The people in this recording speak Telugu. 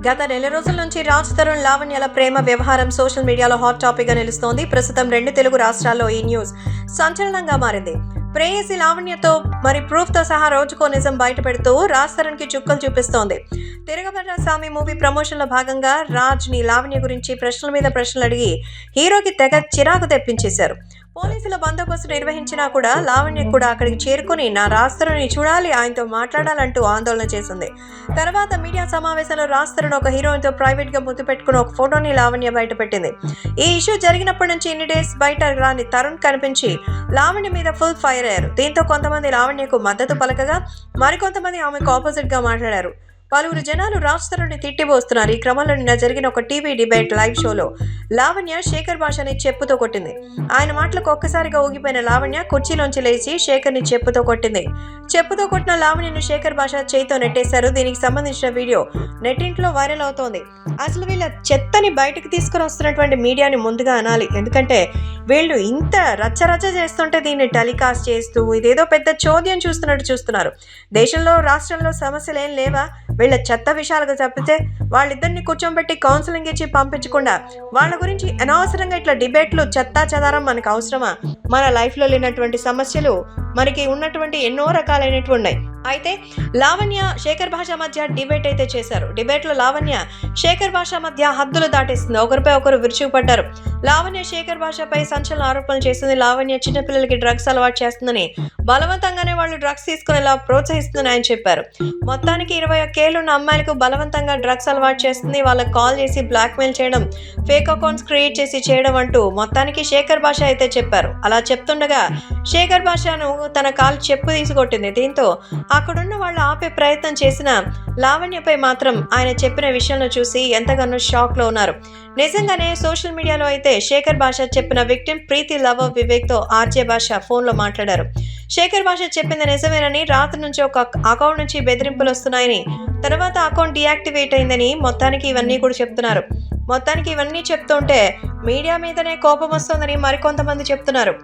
గత నెల రోజుల నుంచి రాజ్ తరుణ్ లావణ్యల ప్రేమ వ్యవహారం సోషల్ మీడియాలో హాట్ టాపిక్ గా నిలుస్తోంది. ప్రస్తుతం 2 తెలుగు రాష్ట్రాల్లో ఈ న్యూస్ సంచలనంగా మారింది. ప్రేయసి లావణ్యతో మరి ప్రూఫ్ తో సహా రోజుకో నిజం బయట పెడుతూ రాజ్ తరుణ్ కి చుక్కలు చూపిస్తోంది. తిరగబడ్డ స్వామి మూవీ ప్రమోషన్ లో భాగంగా రాజ్ ని లావణ్య గురించి ప్రశ్నల మీద ప్రశ్నలు అడిగి హీరోకి తెగ చిరాకు తెప్పించేశారు. పోలీసుల బందోబస్తు నిర్వహించినా కూడా లావణ్య కూడా అక్కడికి చేరుకుని నా రాజ్ తరుణ్ని చూడాలి, ఆయనతో మాట్లాడాలంటూ ఆందోళన చేసింది. తర్వాత మీడియా సమావేశంలో రాజ్ తరుణ్ ఒక హీరోయిన్ తో ప్రైవేట్ గా ముద్దు పెట్టుకుని ఒక ఫోటోని లావణ్య బయట పెట్టింది. ఈ ఇష్యూ జరిగినప్పటి నుంచి ఇన్ని డేస్ బయట రాని తరుణ్ కనిపించి లావణ్య మీద ఫుల్ ఫైర్ అయ్యారు. దీంతో కొంతమంది లావణ్యకు మద్దతు పలకగా మరికొంతమంది ఆమెకు ఆపోజిట్ గా మాట్లాడారు. పలువురు జనాలు రాజ్ తరుణ్ని తిట్టిపోస్తున్నారు. ఈ క్రమంలో నిన్న జరిగిన ఒక టీవీ డిబేట్ లైవ్ షోలో లావణ్య శేఖర్ భాషని చెప్పుతో కొట్టింది. ఆయన మాటలకు ఒక్కసారిగా ఊగిపోయిన లావణ్య కుర్చీలోంచి లేచి శేఖర్ని చెప్పుతో కొట్టింది. చెప్పుతో కొట్టిన లావణ్యను శేఖర్ భాష చేయితో నెట్టేశారు. దీనికి సంబంధించిన వీడియో నెట్టింట్లో వైరల్ అవుతోంది. అసలు వీళ్ళ చెత్తని బయటకు తీసుకుని వస్తున్నటువంటి మీడియాని ముందుగా అనాలి. ఎందుకంటే వీళ్ళు ఇంత రచ్చరచ్చ చేస్తుంటే దీన్ని టెలికాస్ట్ చేస్తూ ఇదేదో పెద్ద చోద్యం చూస్తున్నట్టు చూస్తున్నారు. దేశంలో రాష్ట్రంలో సమస్యలు ఏం లేవా? వీళ్ళ చెత్త విషయాలుగా తప్పితే వాళ్ళిద్దరిని కూర్చోబెట్టి కౌన్సిలింగ్ ఇచ్చి పంపించకుండా వాళ్ళ గురించి అనవసరంగా ఇట్లా డిబేట్లు చెత్తా చెదారం మనకు అవసరమా? మన లైఫ్లో లేనటువంటి సమస్యలు మనకి ఉన్నటువంటి ఎన్నో రకాలైనటువంటి ఉన్నాయి. అయితే లావణ్య శేఖర్ భాష మధ్య డిబేట్ అయితే చేశారు. డిబేట్లో లావణ్య శేఖర్ భాష మధ్య హద్దులు దాటేస్తుంది. ఒకరిపై ఒకరు విరుచుకుపడ్డారు. లావణ్య శేఖర్ భాషపై సంచలన ఆరోపణలు చేస్తుంది. లావణ్య చిన్నపిల్లలకి డ్రగ్స్ అలవాటు చేస్తుందని, బలవంతంగానే వాళ్ళు డ్రగ్స్ తీసుకునేలా ప్రోత్సహిస్తుందని ఆయన చెప్పారు. మొత్తానికి 21 ఏళ్ళు ఉన్న అమ్మాయిలకు బలవంతంగా డ్రగ్స్ అలవాటు చేస్తుంది, వాళ్ళకి కాల్ చేసి బ్లాక్మెయిల్ చేయడం, ఫేక్ అకౌంట్స్ క్రియేట్ చేసి చేయడం అంటూ మొత్తానికి శేఖర్ భాష అయితే చెప్పారు. అలా చెప్తుండగా శేఖర్ భాషను తన కాలు చెప్పు తీసుకొట్టింది. దీంతో అక్కడున్న వాళ్ళు ఆపే ప్రయత్నం చేసిన లావణ్యపై మాత్రం ఆయన చెప్పిన విషయంలో చూసి ఎంతగానో షాక్ లో ఉన్నారు. నిజంగానే సోషల్ మీడియాలో అయితే శేఖర్ భాష చెప్పిన విక్టిమ్ ప్రీతి లవర్ వివేక్ తో ఆర్జే భాష ఫోన్ లో మాట్లాడారు. శేఖర్ భాష చెప్పింది నిజమేనని, రాత్రి నుంచి ఒక అకౌంట్ నుంచి బెదిరింపులు వస్తున్నాయని, తర్వాత అకౌంట్ డియాక్టివేట్ అయిందని మొత్తానికి ఇవన్నీ కూడా చెప్తున్నారు. మొత్తానికి ఇవన్నీ చెప్తుంటే మీడియా మీదనే కోపం వస్తుందని మరికొంతమంది చెప్తున్నారు.